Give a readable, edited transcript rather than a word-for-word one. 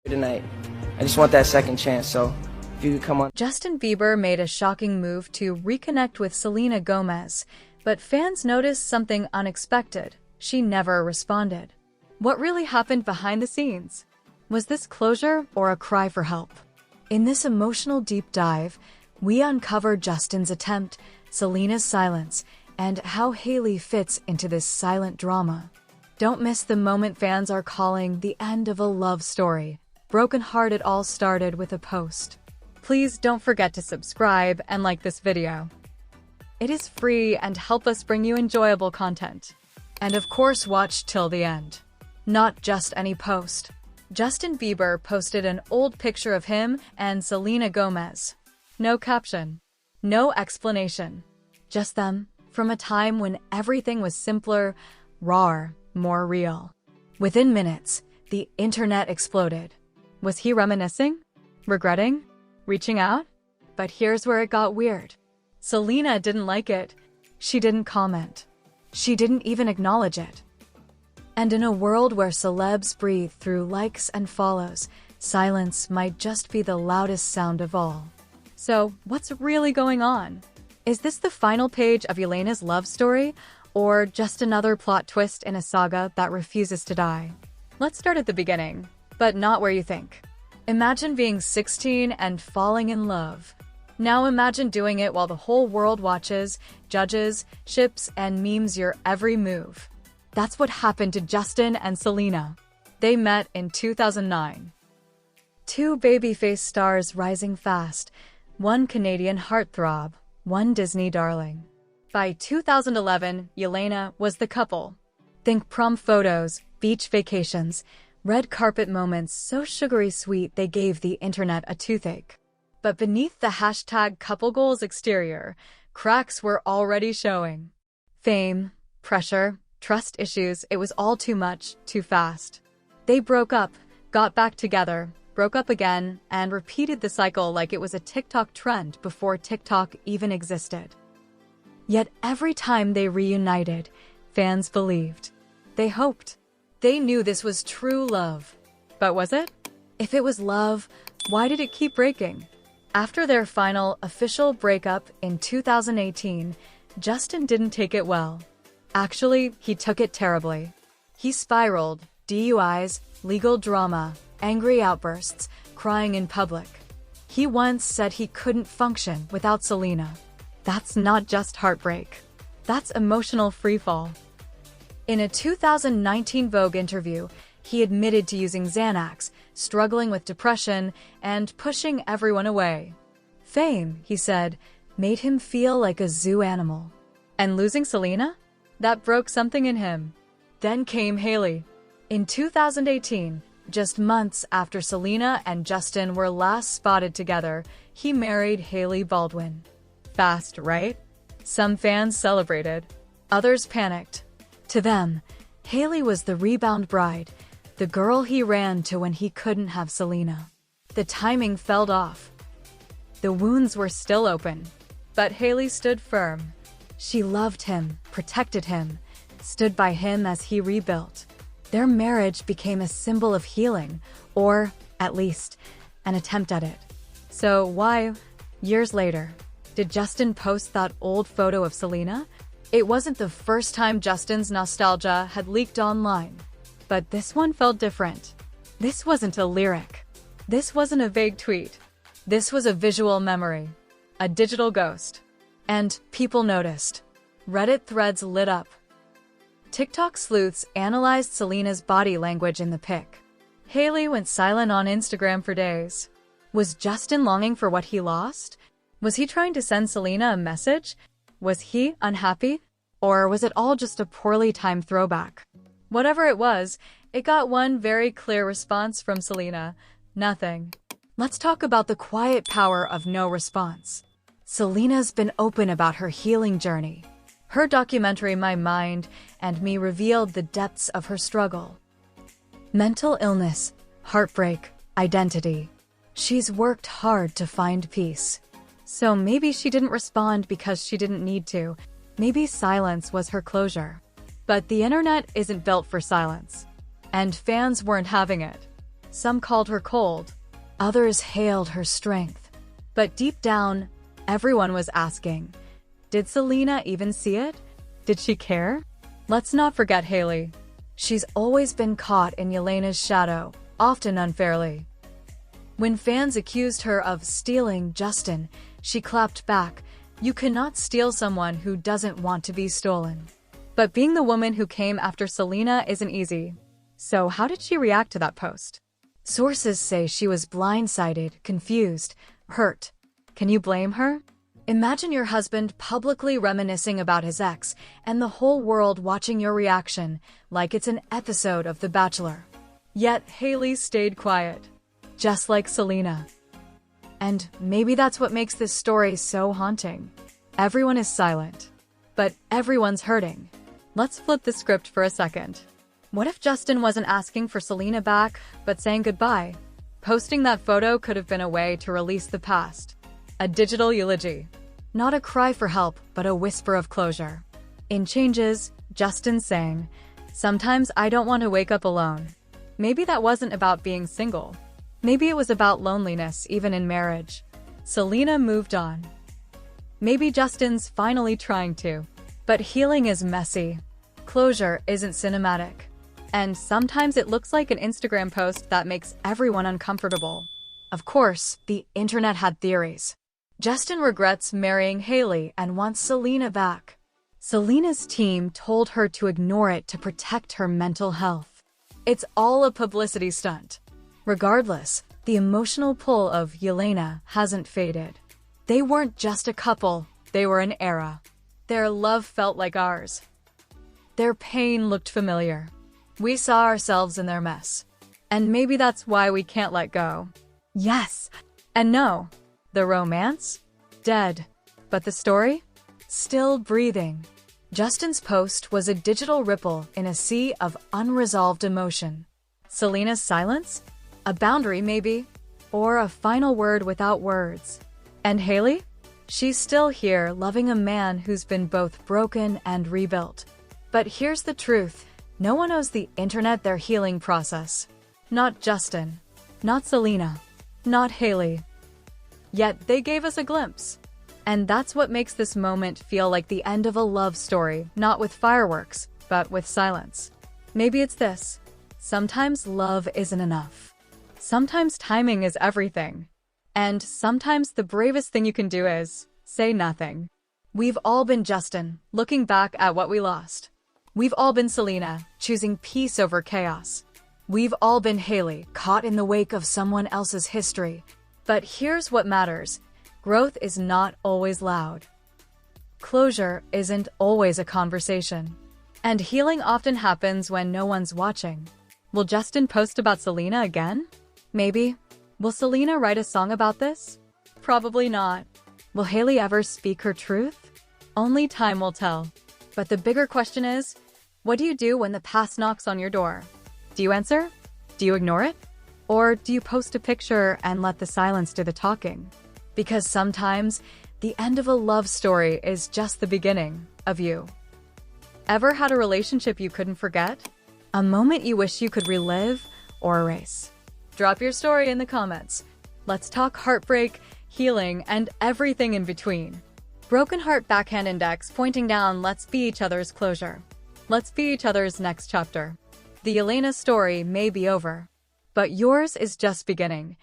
tonight. I just want that second chance, so if you could come on. Justin Bieber made a shocking move to reconnect with Selena Gomez, but fans noticed something unexpected. She never responded. What really happened behind the scenes? Was this closure or a cry for help? In this emotional deep dive, we uncover Justin's attempt, Selena's silence, and how Hailey fits into this silent drama. Don't miss the moment fans are calling the end of a love story. Broken Heart. It all started with a post. Please don't forget to subscribe and like this video. It is free and help us bring you enjoyable content. And of course, watch till the end. Not just any post. Justin Bieber posted an old picture of him and Selena Gomez. No caption. No explanation. Just them, from a time when everything was simpler, rawer, more real. Within minutes, the internet exploded. Was he reminiscing? Regretting? Reaching out? But here's where it got weird. Selena didn't like it. She didn't comment. She didn't even acknowledge it. And in a world where celebs breathe through likes and follows, silence might just be the loudest sound of all. So, what's really going on? Is this the final page of Elena's love story, or just another plot twist in a saga that refuses to die? Let's start at the beginning, but not where you think. Imagine being 16 and falling in love. Now imagine doing it while the whole world watches, judges, ships, and memes your every move. That's what happened to Justin and Selena. They met in 2009. Two babyface stars rising fast, one Canadian heartthrob, one Disney darling. By 2011, Elena was the couple. Think prom photos, beach vacations, red carpet moments so sugary sweet they gave the internet a toothache. But beneath the hashtag couple goals exterior, cracks were already showing. Fame, pressure, trust issues, it was all too much, too fast. They broke up, got back together, broke up again, and repeated the cycle like it was a TikTok trend before TikTok even existed. Yet every time they reunited, fans believed. They hoped. They knew this was true love. But was it? If it was love, why did it keep breaking? After their final official breakup in 2018, Justin didn't take it well. Actually, he took it terribly. He spiraled, DUIs, legal drama, angry outbursts, crying in public. He once said he couldn't function without Selena. That's not just heartbreak. That's emotional freefall. In a 2019 Vogue interview, he admitted to using Xanax, struggling with depression, and pushing everyone away. Fame, he said, made him feel like a zoo animal. And losing Selena? That broke something in him. Then came Hailey. In 2018, just months after Selena and Justin were last spotted together, he married Hailey Baldwin. Fast, right? Some fans celebrated. Others panicked. To them, Hailey was the rebound bride, the girl he ran to when he couldn't have Selena. The timing fell off. The wounds were still open, but Hailey stood firm. She loved him, protected him, stood by him as he rebuilt. Their marriage became a symbol of healing, or, at least, an attempt at it. So why, years later, did Justin post that old photo of Selena? It wasn't the first time Justin's nostalgia had leaked online. But this one felt different. This wasn't a lyric. This wasn't a vague tweet. This was a visual memory. A digital ghost. And people noticed. Reddit threads lit up. TikTok sleuths analyzed Selena's body language in the pic. Hailey went silent on Instagram for days. Was Justin longing for what he lost? Was he trying to send Selena a message? Was he unhappy? Or was it all just a poorly timed throwback? Whatever it was, it got one very clear response from Selena: nothing. Let's talk about the quiet power of no response. Selena's been open about her healing journey. Her documentary My Mind and Me revealed the depths of her struggle. Mental illness, heartbreak, identity. She's worked hard to find peace. So maybe she didn't respond because she didn't need to. Maybe silence was her closure. But the internet isn't built for silence. And fans weren't having it. Some called her cold. Others hailed her strength. But deep down, everyone was asking, did Selena even see it? Did she care? Let's not forget Hailey. She's always been caught in Yelena's shadow, often unfairly. When fans accused her of stealing Justin, she clapped back, "You cannot steal someone who doesn't want to be stolen." But being the woman who came after Selena isn't easy. So how did she react to that post? Sources say she was blindsided, confused, hurt. Can you blame her? Imagine your husband publicly reminiscing about his ex and the whole world watching your reaction like it's an episode of The Bachelor. Yet Hailey stayed quiet, just like Selena. And maybe that's what makes this story so haunting. Everyone is silent, but everyone's hurting. Let's flip the script for a second. What if Justin wasn't asking for Selena back, but saying goodbye? Posting that photo could have been a way to release the past. A digital eulogy. Not a cry for help, but a whisper of closure. In Changes, Justin sang, "Sometimes I don't want to wake up alone." Maybe that wasn't about being single. Maybe it was about loneliness, even in marriage. Selena moved on. Maybe Justin's finally trying to. But healing is messy. Closure isn't cinematic. And sometimes it looks like an Instagram post that makes everyone uncomfortable. Of course, the internet had theories. Justin regrets marrying Hailey and wants Selena back. Selena's team told her to ignore it to protect her mental health. It's all a publicity stunt. Regardless, the emotional pull of Yelena hasn't faded. They weren't just a couple, they were an era. Their love felt like ours. Their pain looked familiar. We saw ourselves in their mess. And maybe that's why we can't let go. Yes and no. The romance? Dead. But the story? Still breathing. Justin's post was a digital ripple in a sea of unresolved emotion. Selena's silence? A boundary, maybe. Or a final word without words. And Hailey? She's still here, loving a man who's been both broken and rebuilt. But here's the truth. No one owes the internet their healing process. Not Justin. Not Selena. Not Hailey. Yet they gave us a glimpse. And that's what makes this moment feel like the end of a love story, not with fireworks, but with silence. Maybe it's this. Sometimes love isn't enough. Sometimes timing is everything. And sometimes the bravest thing you can do is say nothing. We've all been Justin, looking back at what we lost. We've all been Selena, choosing peace over chaos. We've all been Hailey, caught in the wake of someone else's history. But here's what matters. Growth is not always loud. Closure isn't always a conversation. And healing often happens when no one's watching. Will Justin post about Selena again? Maybe. Will Selena write a song about this? Probably not. Will Hailey ever speak her truth? Only time will tell. But the bigger question is, what do you do when the past knocks on your door? Do you answer? Do you ignore it? Or do you post a picture and let the silence do the talking? Because sometimes, the end of a love story is just the beginning of you. Ever had a relationship you couldn't forget? A moment you wish you could relive or erase? Drop your story in the comments. Let's talk heartbreak, healing, and everything in between. Broken heart backhand index pointing down, let's be each other's closure. Let's be each other's next chapter. The Yelena story may be over, but yours is just beginning.